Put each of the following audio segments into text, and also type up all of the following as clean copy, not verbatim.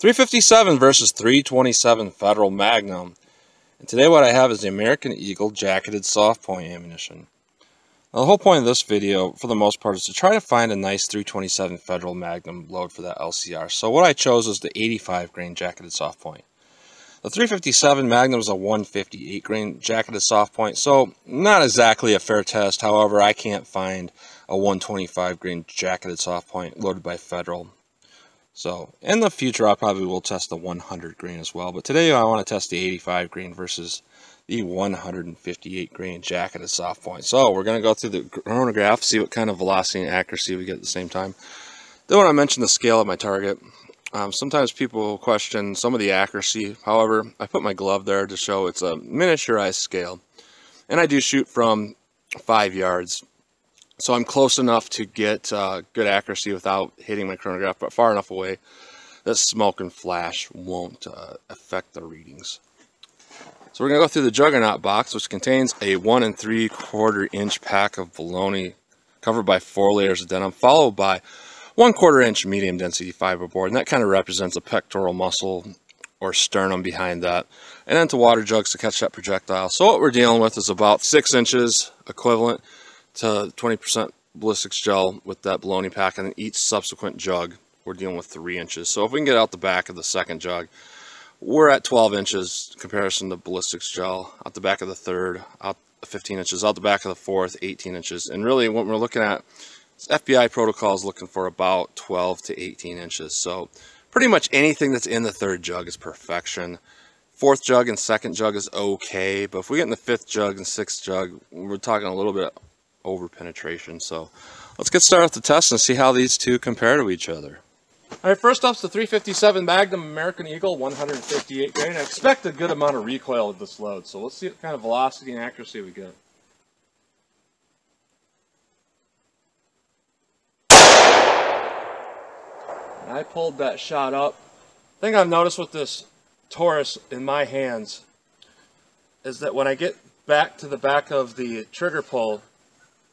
.357 versus .327 Federal Magnum. And today what I have is the American Eagle jacketed soft point ammunition. Now the whole point of this video, for the most part, is to try to find a nice .327 Federal Magnum load for that LCR. So what I chose was the 85 grain jacketed soft point. The .357 Magnum is a 158 grain jacketed soft point, so not exactly a fair test. However, I can't find a 125 grain jacketed soft point loaded by Federal. So in the future, I probably will test the 100 grain as well. But today I want to test the 85 grain versus the 158 grain jacketed soft point. So we're going to go through the chronograph, see what kind of velocity and accuracy we get at the same time. Then when I mention the scale of my target, sometimes people question some of the accuracy. However, I put my glove there to show it's a miniaturized scale. And I do shoot from 5 yards. So I'm close enough to get good accuracy without hitting my chronograph, but far enough away that smoke and flash won't affect the readings. So we're going to go through the Juggernaut box, which contains a 1 3/4 inch pack of bologna covered by 4 layers of denim, followed by 1/4 inch medium density fiberboard, and that kind of represents a pectoral muscle or sternum behind that, and then to water jugs to catch that projectile. So what we're dealing with is about 6 inches equivalent to 20% ballistics gel with that bologna pack, and then each subsequent jug we're dealing with 3 inches. So if we can get out the back of the second jug, we're at 12 inches in comparison to ballistics gel. Out the back of the third, out 15 inches. Out the back of the fourth, 18 inches. And really what we're looking at, FBI protocol is looking for about 12 to 18 inches. So pretty much anything that's in the third jug is perfection. Fourth jug and second jug is okay, but if we get in the fifth jug and sixth jug, we're talking a little bit over penetration. So let's get started with the test and see how these two compare to each other. All right, first up's the .357 Magnum American Eagle 158 grain. I expect a good amount of recoil with this load, so let's see what kind of velocity and accuracy we get. And I pulled that shot up. The thing I've noticed with this Taurus in my hands is that when I get back to the back of the trigger pull,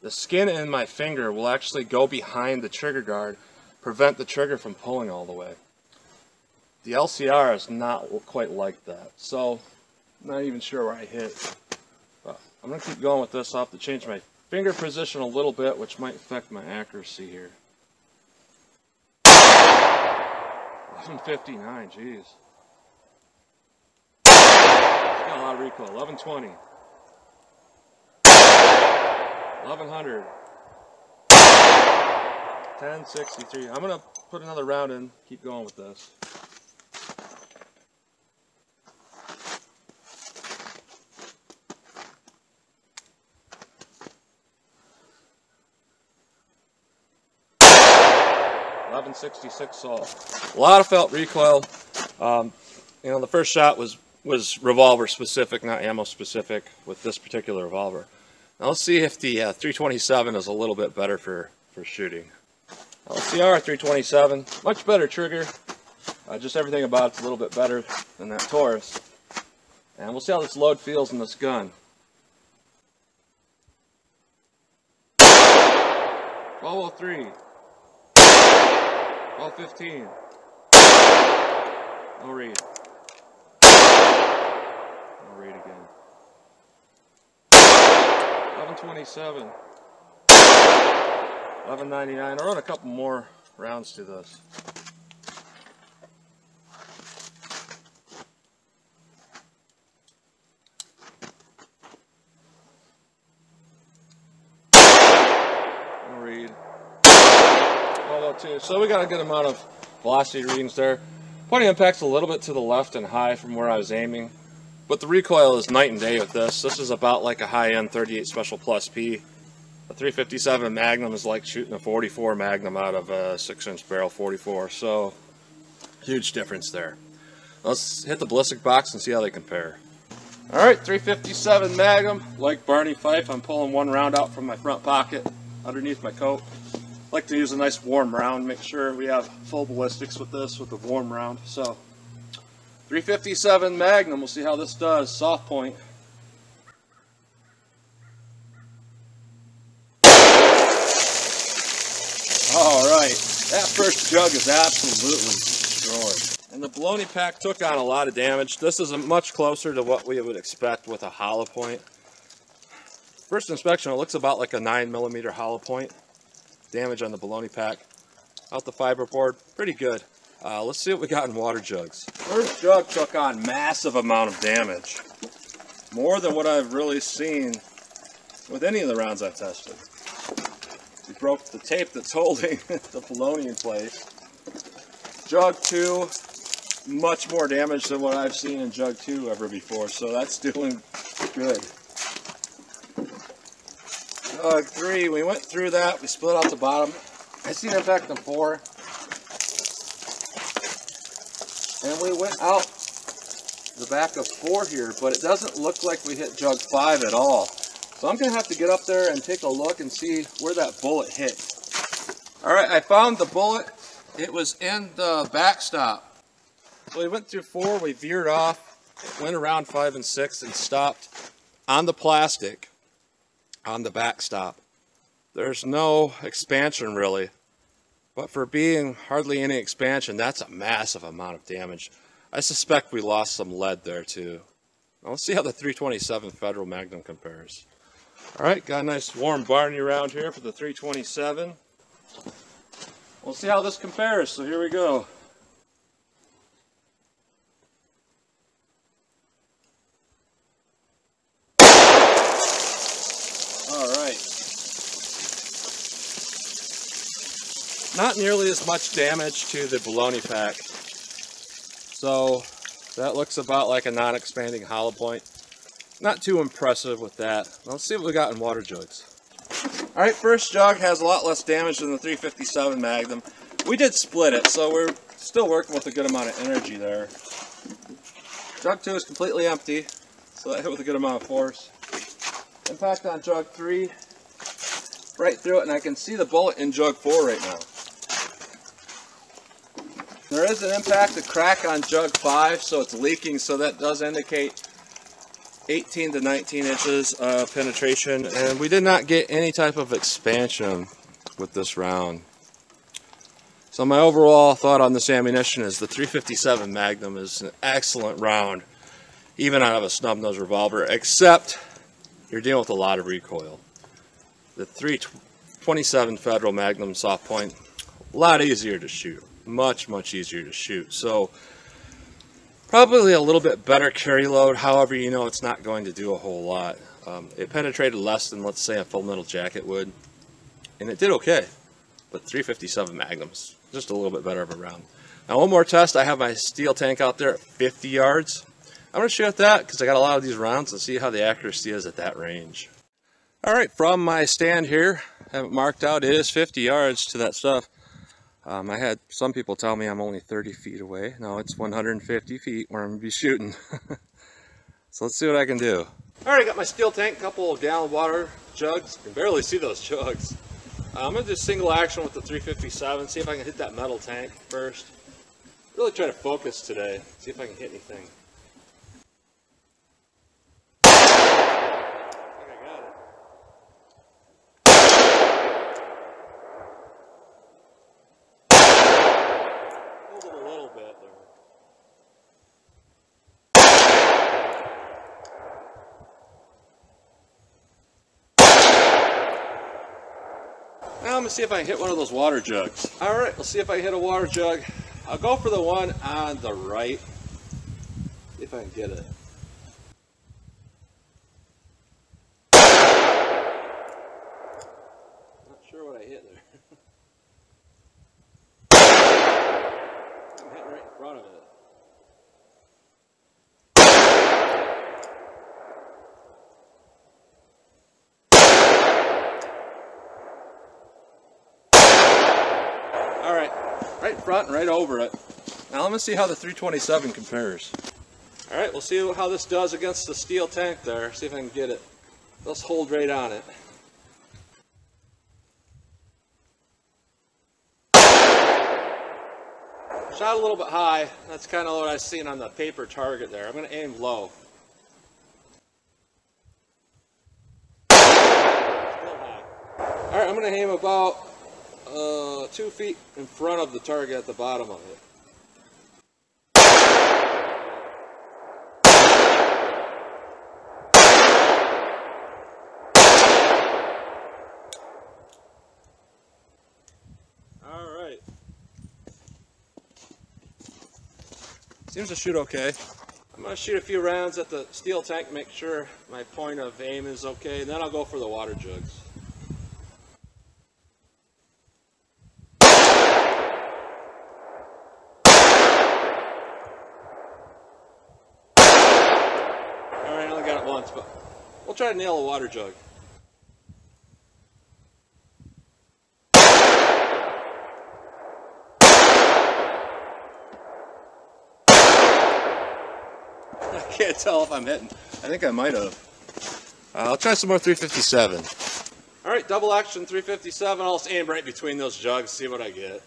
the skin in my finger will actually go behind the trigger guard, prevent the trigger from pulling all the way. The LCR is not quite like that, so I'm not even sure where I hit. But I'm going to keep going with this. I'll have to change my finger position a little bit, which might affect my accuracy here. 1159, jeez. Got a lot of recoil. 1120. 1100. 1063. I'm going to put another round in, keep going with this. .1166, so a lot of felt recoil. You know, the first shot was revolver specific, not ammo specific with this particular revolver. Now let's see if the .327 is a little bit better for shooting. LCR .327, much better trigger. Just everything about it's a little bit better than that Taurus. And we'll see how this load feels in this gun. 1203. 1215. No read. No read again. 1127. 1199. I'll run a couple more rounds to this. No read. 1202. So we got a good amount of velocity readings there. Point of impact's a little bit to the left and high from where I was aiming, but the recoil is night and day with this. This is about like a high-end 38 Special Plus P. A .357 Magnum is like shooting a .44 Magnum out of a 6-inch barrel .44, so huge difference there. Let's hit the ballistic box and see how they compare. Alright, .357 Magnum, like Barney Fife, I'm pulling one round out from my front pocket underneath my coat. I like to use a nice warm round, make sure we have full ballistics with this, with a warm round. So, .357 Magnum, we'll see how this does, soft point. Alright, that first jug is absolutely destroyed. And the baloney pack took on a lot of damage. This is much closer to what we would expect with a hollow point. First inspection, it looks about like a 9mm hollow point. Damage on the baloney pack. Out the fiberboard, pretty good. Let's see what we got in water jugs. First jug took on massive amount of damage. More than what I've really seen with any of the rounds I've tested. We broke the tape that's holding the baloney in place. Jug 2, much more damage than what I've seen in jug 2 ever before, so that's doing good. Jug 3, we went through that, we split out the bottom. I seen impact on 4. And we went out the back of 4 here, but it doesn't look like we hit jug 5 at all. So I'm going to have to get up there and take a look and see where that bullet hit. Alright, I found the bullet. It was in the backstop. So we went through 4, we veered off, went around 5 and 6 and stopped on the plastic on the backstop. There's no expansion really, but for being hardly any expansion, that's a massive amount of damage. I suspect we lost some lead there too. Now let's see how the 327 Federal Magnum compares. Alright, got a nice warm Barney around here for the 327. We'll see how this compares, so here we go. Alright. Not nearly as much damage to the baloney pack. So that looks about like a non-expanding hollow point. Not too impressive with that. Let's see what we got in water jugs. Alright, first jug has a lot less damage than the 357 Magnum. We did split it, so we're still working with a good amount of energy there. Jug 2 is completely empty, so that hit with a good amount of force. Impact on jug 3, right through it, and I can see the bullet in jug 4 right now. There is an impact, a crack on jug 5, so it's leaking, so that does indicate 18 to 19 inches of penetration, and we did not get any type of expansion with this round. So my overall thought on this ammunition is the 357 Magnum is an excellent round, even out of a snub nose revolver, except you're dealing with a lot of recoil. The 327 Federal Magnum soft point, a lot easier to shoot, much easier to shoot. So probably a little bit better carry load, however, you know it's not going to do a whole lot. It penetrated less than, let's say, a full metal jacket would, and it did okay. But 357 Magnum's just a little bit better of a round. Now one more test, I have my steel tank out there at 50 yards. I'm going to shoot that because I got a lot of these rounds and see how the accuracy is at that range. Alright, from my stand here, I have it marked out, it is 50 yards to that stuff. I had some people tell me I'm only 30 feet away. No, it's 150 feet where I'm going to be shooting. So let's see what I can do. Alright, I got my steel tank, couple of gallon water jugs. You can barely see those jugs. I'm going to do single action with the 357, see if I can hit that metal tank first. Really try to focus today, see if I can hit anything. Now I'm going to see if I can hit one of those water jugs. Alright, let's see if I hit a water jug. I'll go for the one on the right. See if I can get it. Not sure what I hit there. I'm hitting right in front of it. Alright, right in front and right over it. Now let me see how the 327 compares. Alright, we'll see how this does against the steel tank there. See if I can get it. Let's hold right on it. Shot a little bit high. That's kind of what I've seen on the paper target there. I'm going to aim low. Still high. Alright, I'm going to aim about 2 feet in front of the target at the bottom of it. Seems to shoot okay. I'm going to shoot a few rounds at the steel tank, make sure my point of aim is okay, and then I'll go for the water jugs. Alright, I only got it once, but we'll try to nail a water jug. I can't tell if I'm hitting. I think I might have. I'll try some more 357. Alright, double action 357. I'll just aim right between those jugs, see what I get.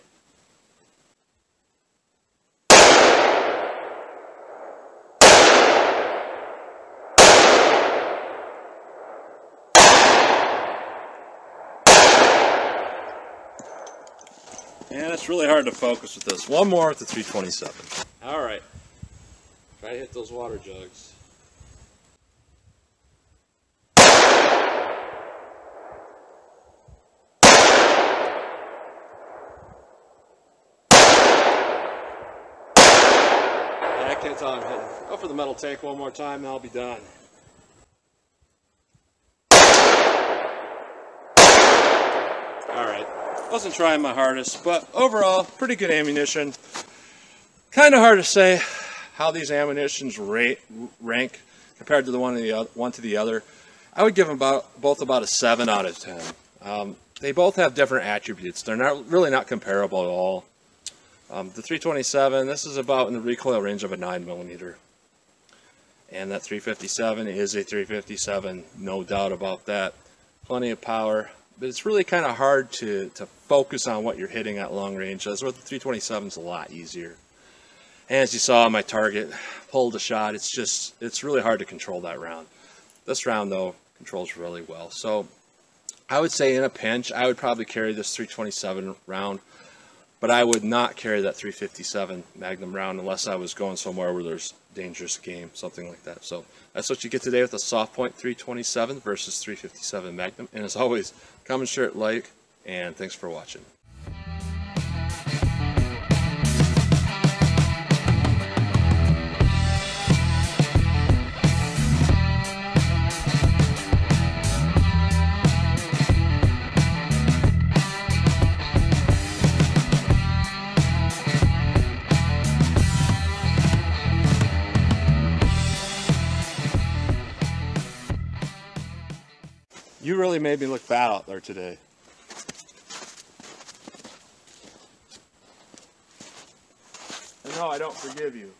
And it's really hard to focus with this. One more with the 327. Alright. Try to hit those water jugs. Yeah, I can't tell I'm hitting. Go for the metal tank one more time and I'll be done. Alright. Wasn't trying my hardest, but overall, pretty good ammunition. Kind of hard to say how these ammunitions rank compared to the one to the other. I would give them both about a 7 out of 10. They both have different attributes. They're really not comparable at all. The 327, this is about in the recoil range of a 9mm. And that 357 is a 357, no doubt about that. Plenty of power, but it's really kind of hard to focus on what you're hitting at long range. That's where the 327 is a lot easier. And as you saw, my target pulled a shot. It's really hard to control that round. This round, though, controls really well. So I would say in a pinch, I would probably carry this 327 round, but I would not carry that 357 Magnum round unless I was going somewhere where there's dangerous game, something like that. So that's what you get today with a soft point 327 versus 357 Magnum. And as always, comment, share, like, and thanks for watching. You really made me look bad out there today. And no, I don't forgive you.